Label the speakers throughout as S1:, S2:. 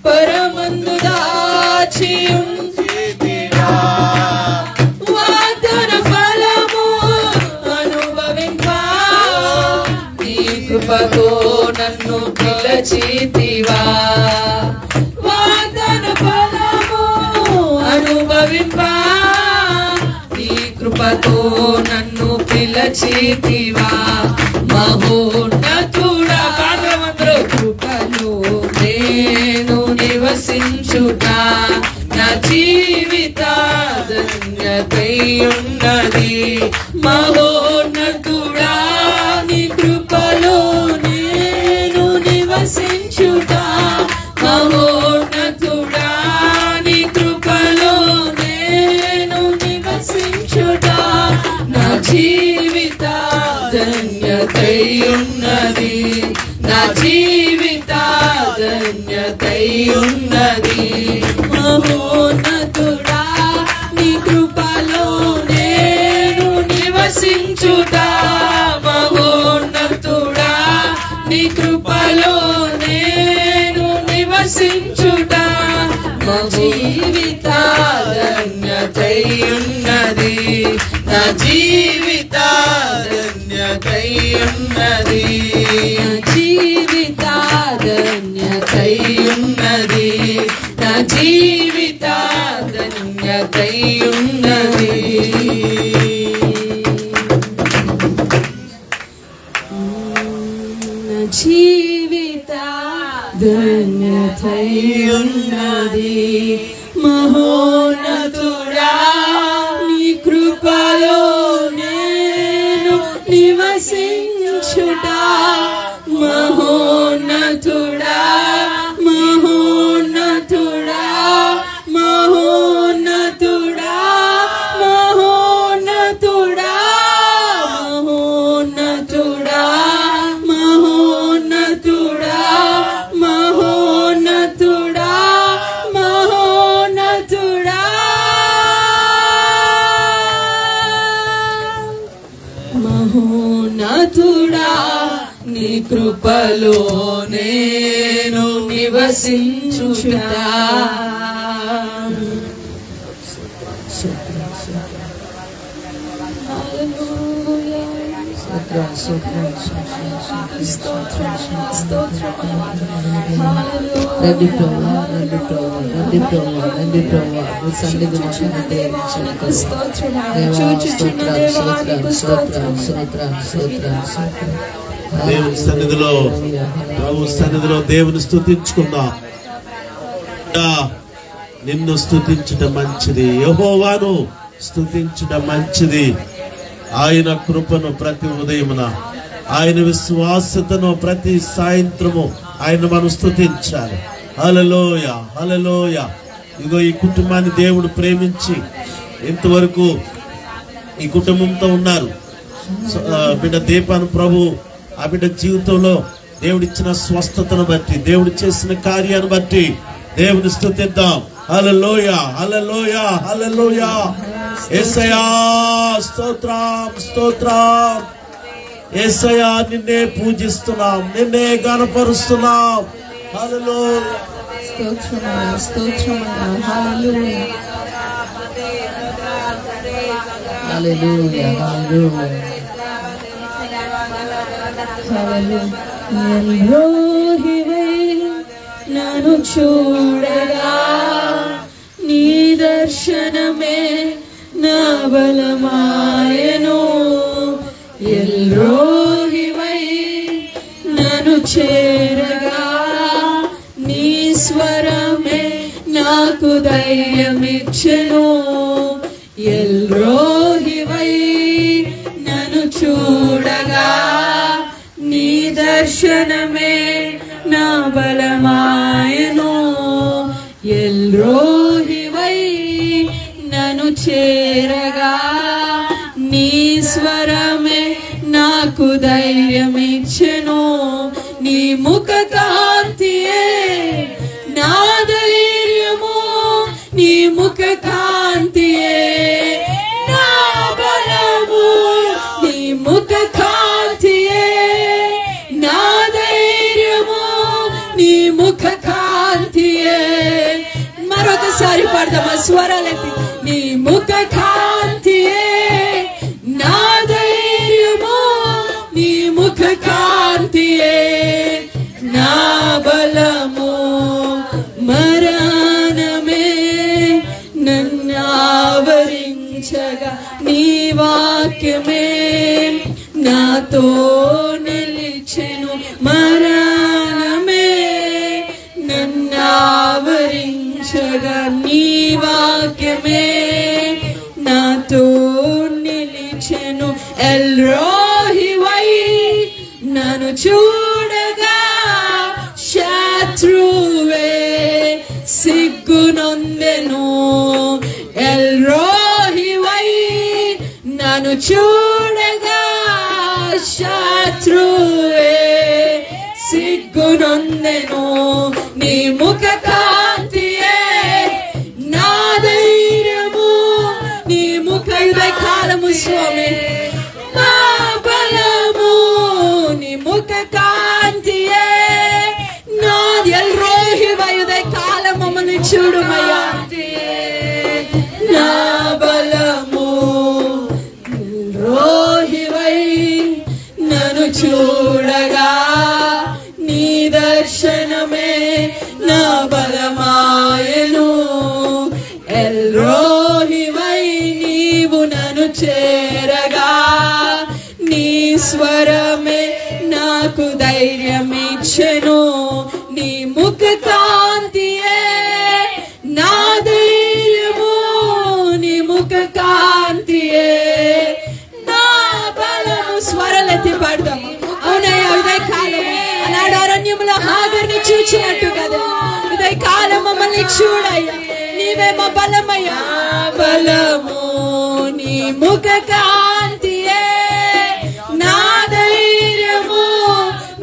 S1: పరమందు దాచి ఉంచితివా. వాగ్దాన ఫలము అనుభవింపా నీ కృపతో నన్ను పిలచితివా. వాగ్దాన ఫలము అనుభవింపా నీ కృపతో నన్ను పిలచితివా. మహోన్నతుడా పాదమంత్ర కృపలో నేను నివసించుట నా జీవిత ధన్యతై ఉన్నది. మహోన్నతుడా నీ కృపలో నేను నివసించుట. మహోన్నతుడా నీ కృపలో నేను నివసించుట నా జీవిత ధన్యతై ఉన్నది. నా జీవిత ధన్యతై ఉన్నది. మహోన్నతుడా నీ కృపలో నేను నివసించుట. మహోన్నతుడా నీ కృపలో నేను నివసించుట నా జీవిత ధన్యతై ఉన్నది. నా జీవిత ధన్యతై ఉన్నది. జీవిత ధన్యతై ఉన్నది. నా జీవిత ధన్యతై ఉన్నది. నా జీవిత ధన్యతై ఉన్నది. మహోన్నతుడా నీ కృపలో నేను నివసించుట. మహోన్నతుడా మహోన్నతుడా మహోన్నతుడా మహోన్నతుడా మహోన్నతుడా మహోన్నతుడా మహోన్నతుడా మహోన్నతుడా మహోన్నతుడా నీ కృపలో నేను నివసించుట.
S2: దేవుని సన్నిధిలో ప్రభు సన్నిధిలో దేవుని స్తుతించుకుందాం. నిన్ను స్తుతించడం మంచిది, యెహోవాను స్తుతించడం మంచిది. ఆయన కృపను ప్రతి ఉదయమున, ఆయన విశ్వాసతను ప్రతి సాయంత్రము ఆయన మనం స్తుతించాలి. హల్లెలూయా హల్లెలూయా. ఇగో ఈ కుటుంబాన్ని దేవుడు ప్రేమించి ఇంతవరకు ఈ కుటుంబంతో ఉన్నారు. బిడ్డ దీపాన్ని ప్రభు ఆ బిడ్డ జీవితంలో దేవుడిచ్చిన స్వస్థతను బట్టి, దేవుడు చేసిన కార్యాన్ని బట్టి దేవుని స్తుతిద్దాం. హల్లెలూయా హల్లెలూయా హల్లెలూయా. యేసయ్యా స్తోత్రం స్తోత్రం. యేసయ్యా నిన్నే పూజిస్తున్నాం, నిన్నే గణపరుస్తున్నాం. హల్లెలూయా
S1: స్తోత్రమయ్యా స్తోత్రమయ్యా. హల్లెలూయా
S2: హల్లెలూయా హల్లెలూయా.
S1: ఎల్రోహివై నన్ను చూడగా నీ దర్శనమే నా బలమాయెను. ఎల్రోహివై నన్ను చేరగా నీ స్వరమే నాకు ధైర్యమిచ్చెను. ఎల్రోహివై నన్ను చూడగా నీ దర్శనమే నా బలమాయెను. ఎల్రోహివై నన్ను చేరగా నీ స్వరమే నాకు ధైర్యమిచ్చెను. నీ ముఖ కాంతియే నా ధైర్యము, నీ ముఖ కాంతియే నా బలము, నీ ముఖ కాంతియే నా ధైర్యము, నీ ముఖ కాంతియే పాడదామా స్వరాలెత్తి. నీ ముఖ కాంతియే నా ధైర్యము, నీ ముఖ కాంతియే నా బలము, మరణమే నన్ను ఆవరించగా నీ వాక్యమే నాతో నిలిచెను, మరణమే నన్ను ఆవరించగా నీ వాక్యమే నాతో నిలిచెను. ఎల్రోహివై నన్ను చూడగా శత్రువే సిగ్గునొందెను. ఎల్రోహివై నన్ను చూడగా శత్రువే సిగ్గునొందెను. నీ ముఖ కాంతియే నా ధైర్యము, నీ ముఖ కాలము స్వామి నా బలము, నీ ముఖ కాంతియే నాది. ఎల్రోహివై కాలం మమ్మల్ని చూడుమయ్యా, నా బలము. ఎల్రోహివై నన్ను చూడగా నీ దర్శనమే నా బలమాయను. ఎల్రోహివై నీవు నన్ను చేరగా నీ స్వరమే నాకు ధైర్యమిచ్చెను. నీ ముఖ కాంతియే నా ధైర్యము, నీ ముఖ కాంతియే నా బలము. స్వరాలెత్తి పాడదాము. అవునయ్యా, ఇదే కాలం ఆనాడు అరణ్యములో హాగర్ని చూచినట్టు కదా, ఇదే కాలం మమ్మల్ని చూడయ్యా, నీవే మా బలమయ్యా. బలము నీ ముఖ కాంతియే నా ధైర్యము,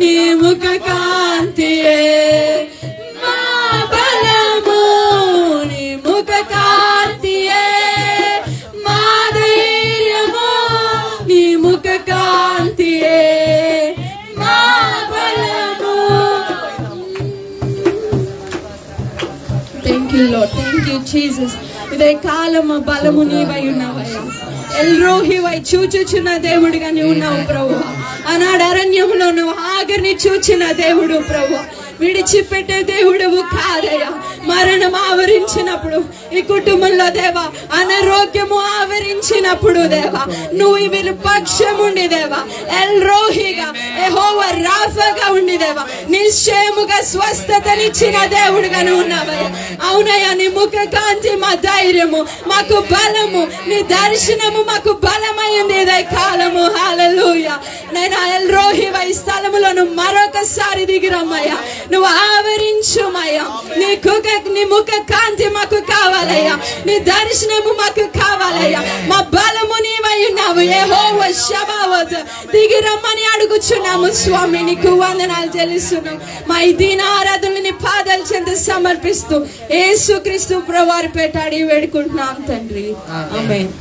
S1: నీ ముఖ కాంతియే మా బలము, నీ ముఖ కాంతియే మా ధైర్యము, నీ ముఖ కాంతియే మా బలము. Thank you lord, thank you Jesus. ఇదే కాలం బలము నీవై ఉన్నావయ్యా. ఎల్రోహివై చూచుచున్న దేవుడిగా నీవు ఉన్నావు ప్రభు. ఆనాడు అరణ్యంలో నువ్వు హాగర్ని చూచిన దేవుడు ప్రభు, విడిచిపెట్టే దేవుడువు కాదయ్యా. మరణం ఆవరించినప్పుడు ఈ కుటుంబంలో దేవా, అనారోగ్యము ఆవరించినప్పుడు దేవా, నువ్వు వీరి పక్షముండి దేవా, ఎల్రోహిగా యెహోవా రాఫాగా ఉండి దేవా, నిశ్చయముగా స్వస్థతనిచ్చిన దేవుడుగా నువ్వు ఉన్నావయ్యా. అవునయ్యా, నీ ముఖ కాంతి మా ధైర్యము, మాకు బలము, నీ దర్శనము మాకు బలమైంది ఇదే కాలము. హల్లెలూయా. నైనా ఎల్రోహివై స్థలములో నువ్వు మరొకసారి దిగిరమ్మయ్యా, నువ్వు ఆవరించుమయ్యా. నీ ముఖ కాంతి మాకు కావాలయ్యా, నీ దర్శనము మాకు కావాలయ్యా. మా బలము నీవై ఉన్నావు యెహోవా షబావత్. దిగి రమ్మని అడుగుచున్నాము స్వామి, నీకు వందనాలు చెల్లిస్తున్నాం. మా ఈ దీన ఆరాధనని నీ పాదాల చెంత సమర్పిస్తూ యేసుక్రీస్తు ప్రభువారి పేట అడిగి వేడుకుంటున్నాం తండ్రి, ఆమేన్.